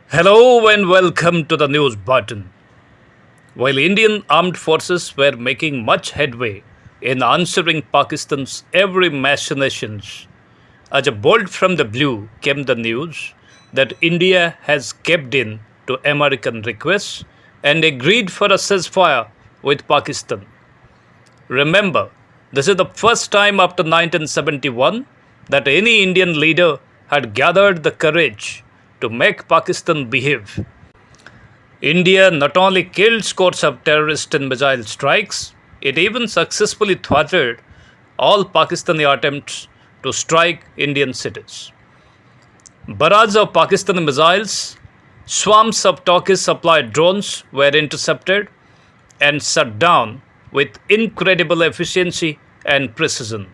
Hello and welcome to the news button. While Indian armed forces were making much headway in answering Pakistan's every machinations, as a bolt from the blue came the news that India has caved in to American requests and agreed for a ceasefire with Pakistan. Remember, this is the first time after 1971 that any Indian leader had gathered the courage to make Pakistan behave. India not only killed scores of terrorist and missile strikes, it even successfully thwarted all Pakistani attempts to strike Indian cities. Barrages of Pakistani missiles, swarms of Turkish supplied drones were intercepted and shut down with incredible efficiency and precision.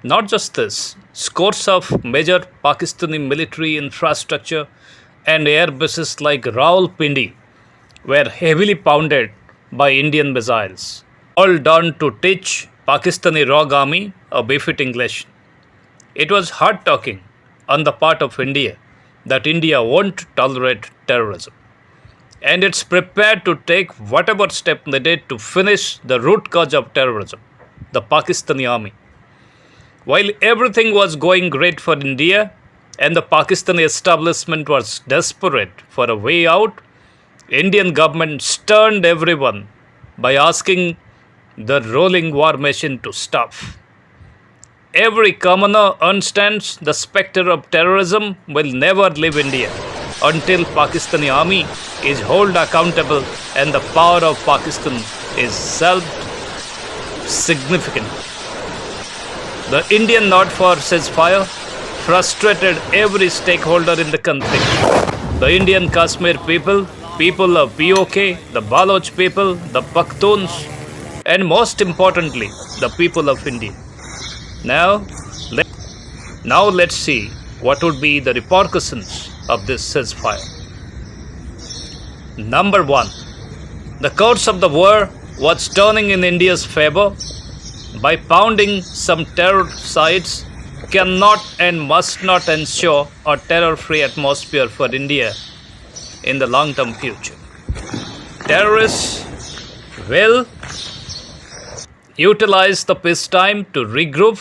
Not just this, scores of major Pakistani military infrastructure and air bases like Rawalpindi were heavily pounded by Indian missiles, all done to teach Pakistani rogue army a befitting lesson. It was hard talking on the part of India that India won't tolerate terrorism, and it's prepared to take whatever step needed to finish the root cause of terrorism, the Pakistani army. While everything was going great for India and the Pakistani establishment was desperate for a way out, Indian government stunned everyone by asking the rolling war machine to stop. Every commoner understands the specter of terrorism will never leave India until Pakistani army is held accountable and the power of Pakistan is self-significant. The Indian nod for ceasefire frustrated every stakeholder in the conflict. The Indian Kashmir people, people of POK, the Baloch people, the Pakhtuns, and most importantly, the people of India. Now let's see what would be the repercussions of this ceasefire. Number 1. The course of the war was turning in India's favor. By pounding some terror sites cannot and must not ensure a terror-free atmosphere for India in the long-term future. Terrorists will utilize the peacetime to regroup,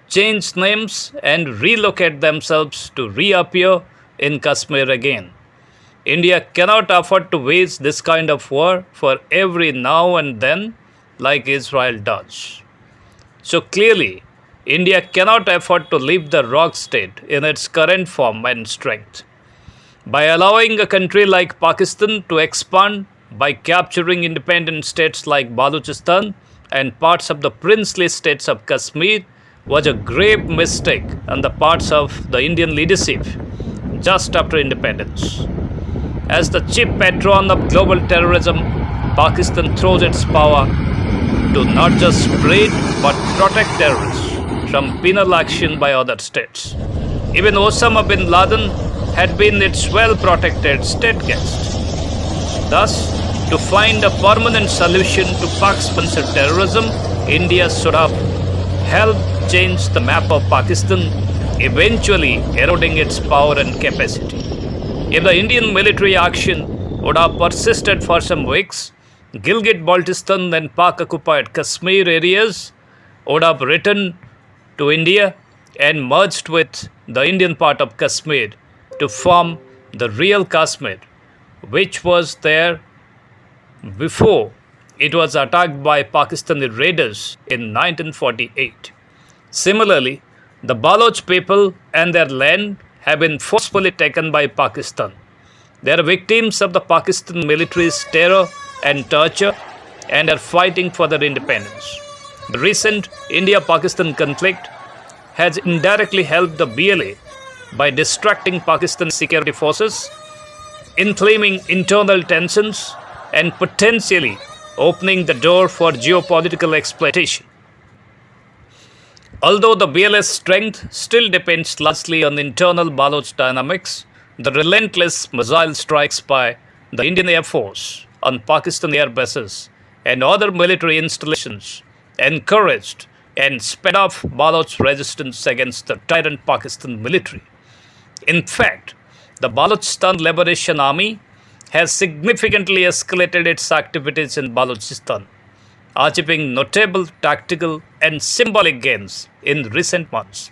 change names, and relocate themselves to reappear in Kashmir again. India cannot afford to wage this kind of war for every now and then like Israel does. So clearly, India cannot afford to leave the rogue state in its current form and strength. By allowing a country like Pakistan to expand by capturing independent states like Balochistan and parts of the princely states of Kashmir was a grave mistake on the parts of the Indian leadership just after independence. As the chief patron of global terrorism, Pakistan throws its power to not just spread but protect terrorists from penal action by other states. Even Osama bin Laden had been its well-protected state guest. Thus, to find a permanent solution to Pak-sponsored terrorism, India should have helped change the map of Pakistan, eventually eroding its power and capacity. If the Indian military action would have persisted for some weeks, Gilgit-Baltistan and Pak-occupied Kashmir areas would have returned to India and merged with the Indian part of Kashmir to form the real Kashmir, which was there before it was attacked by Pakistani raiders in 1948. Similarly, the Baloch people and their land have been forcefully taken by Pakistan. They are victims of the Pakistan military's terror and torture and are fighting for their independence. The recent India-Pakistan conflict has indirectly helped the BLA by distracting Pakistan's security forces, inflaming internal tensions, and potentially opening the door for geopolitical exploitation. Although the BLA's strength still depends largely on internal Baloch dynamics, the relentless missile strikes by the Indian Air Force on Pakistan air bases and other military installations encouraged and sped off Baloch resistance against the tyrant Pakistan military. In fact, the Balochistan Liberation Army has significantly escalated its activities in Balochistan, achieving notable tactical and symbolic gains in recent months.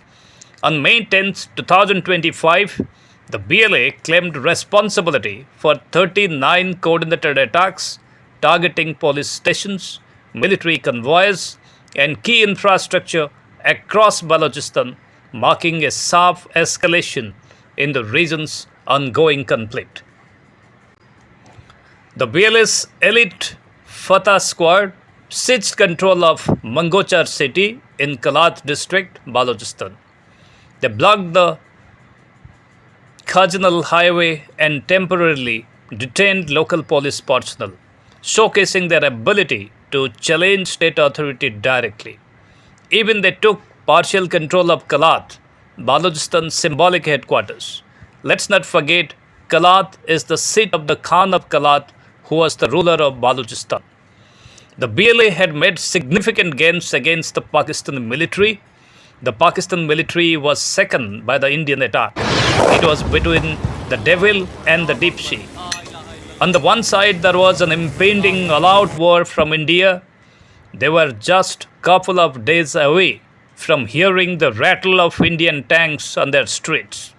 On May 10, 2025, the BLA claimed responsibility for 39 coordinated attacks targeting police stations, military convoys, and key infrastructure across Balochistan, marking a sharp escalation in the region's ongoing conflict. The BLA's elite Fatah squad seized control of Mangochar city in Kalat district, Balochistan. They blocked the Khajnal highway and temporarily detained local police personnel, showcasing their ability to challenge state authority directly. Even they took partial control of Kalat, Balochistan's symbolic headquarters. Let's not forget, Kalat is the seat of the Khan of Kalat, who was the ruler of Balochistan. The BLA had made significant gains against the Pakistani military. The Pakistan military was second by the Indian attack. It was between the devil and the deep sea. On the one side, there was an impending all-out war from India. They were just a couple of days away from hearing the rattle of Indian tanks on their streets.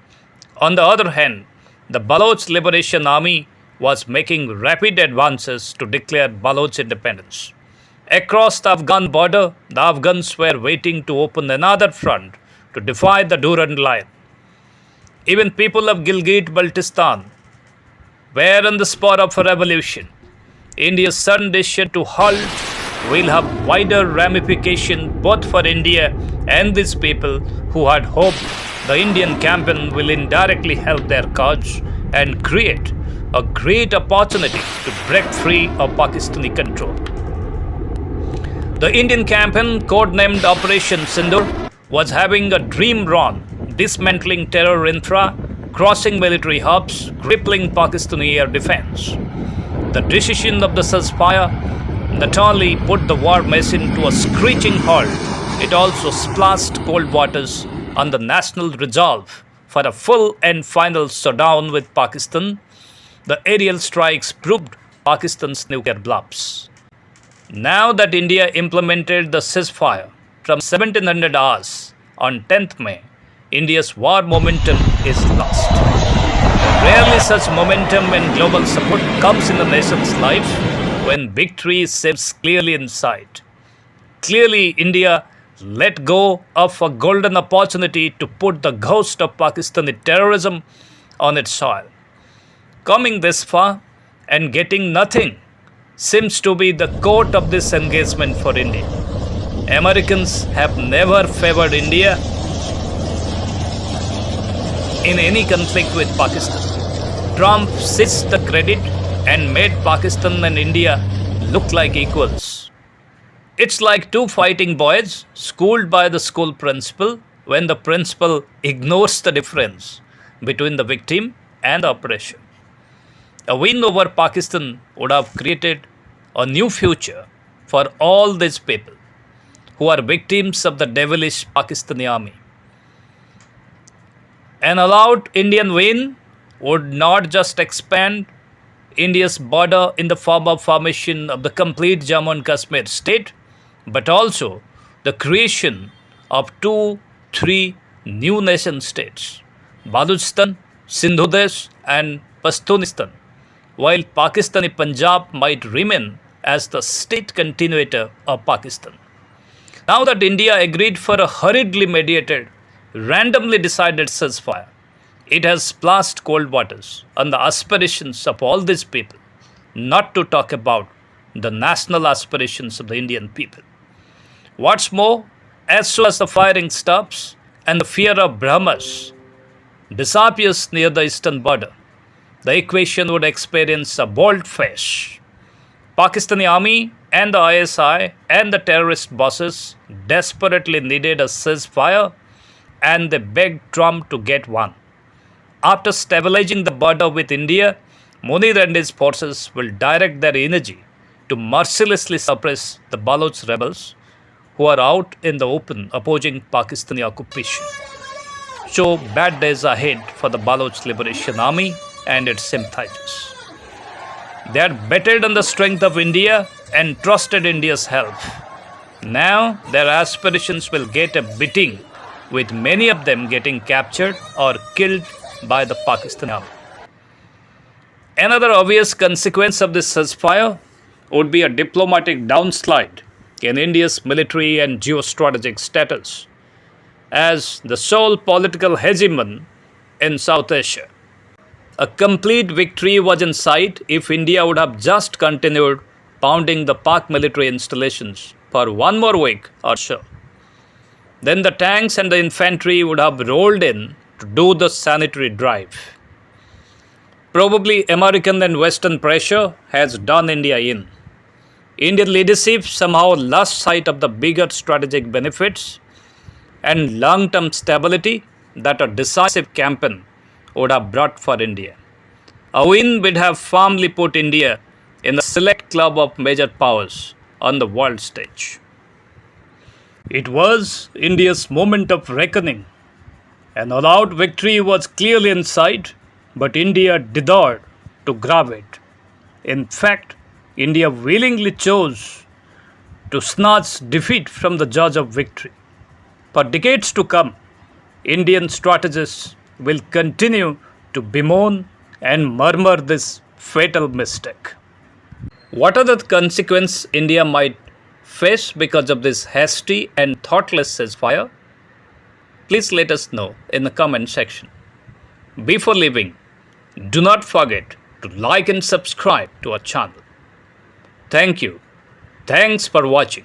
On the other hand, the Baloch Liberation Army was making rapid advances to declare Baloch independence. Across the Afghan border, the Afghans were waiting to open another front to defy the Durand line. Even people of Gilgit-Baltistan were on the spot of a revolution. India's sudden decision to halt will have wider ramifications both for India and these people who had hoped the Indian campaign will indirectly help their cause and create a great opportunity to break free of Pakistani control. The Indian campaign, codenamed Operation Sindoor, was having a dream run, dismantling terror infra, crossing military hubs, crippling Pakistani air defense. The decision of the ceasefire not only put the war machine to a screeching halt, it also splashed cold waters on the national resolve for a full and final showdown with Pakistan. The aerial strikes proved Pakistan's nuclear bluffs. Now that India implemented the ceasefire from 1700 hours on 10th May, India's war momentum is lost. Rarely such momentum and global support comes in a nation's life when victory seems clearly in sight. Clearly, India let go of a golden opportunity to put the ghost of Pakistani terrorism on its soil. Coming this far and getting nothing seems to be the core of this engagement for India. Americans have never favored India in any conflict with Pakistan. Trump seized the credit and made Pakistan and India look like equals. It's like two fighting boys schooled by the school principal when the principal ignores the difference between the victim and the oppressor. A win over Pakistan would have created a new future for all these people who are victims of the devilish Pakistani army. An allowed Indian win would not just expand India's border in the form of formation of the complete Jammu and Kashmir state, but also the creation of 2-3 new nation states, Balochistan, Sindoor and Pashtunistan, while Pakistani Punjab might remain as the state continuator of Pakistan. Now that India agreed for a hurriedly mediated, randomly decided ceasefire, it has splashed cold waters on the aspirations of all these people, not to talk about the national aspirations of the Indian people. What's more, as soon as the firing stops and the fear of Brahmas disappears near the eastern border, the equation would experience a volte-face. Pakistani army and the ISI and the terrorist bosses desperately needed a ceasefire, and they begged Trump to get one. After stabilizing the border with India, Munir and his forces will direct their energy to mercilessly suppress the Baloch rebels who are out in the open opposing Pakistani occupation. show bad days ahead for the Baloch Liberation Army and its sympathizers. They had betted on the strength of India and trusted India's help. Now their aspirations will get a beating, with many of them getting captured or killed by the Pakistani army. Another obvious consequence of this ceasefire would be a diplomatic downslide in India's military and geostrategic status as the sole political hegemon in South Asia. A complete victory was in sight if India would have just continued pounding the Pak military installations for one more week or so. Then the tanks and the infantry would have rolled in to do the sanitary drive. Probably American and Western pressure has done India in. Indian leadership somehow lost sight of the bigger strategic benefits and long-term stability that a decisive campaign would have brought for India. A win would have firmly put India in the select club of major powers on the world stage. It was India's moment of reckoning. An all-out victory was clearly in sight, but India dared to grab it. In fact, India willingly chose to snatch defeat from the jaws of victory. For decades to come, Indian strategists will continue to bemoan and murmur this fatal mistake. What are the consequences India might face because of this hasty and thoughtless ceasefire? Please let us know in the comment section. Before leaving, do not forget to like and subscribe to our channel. Thank you. Thanks for watching.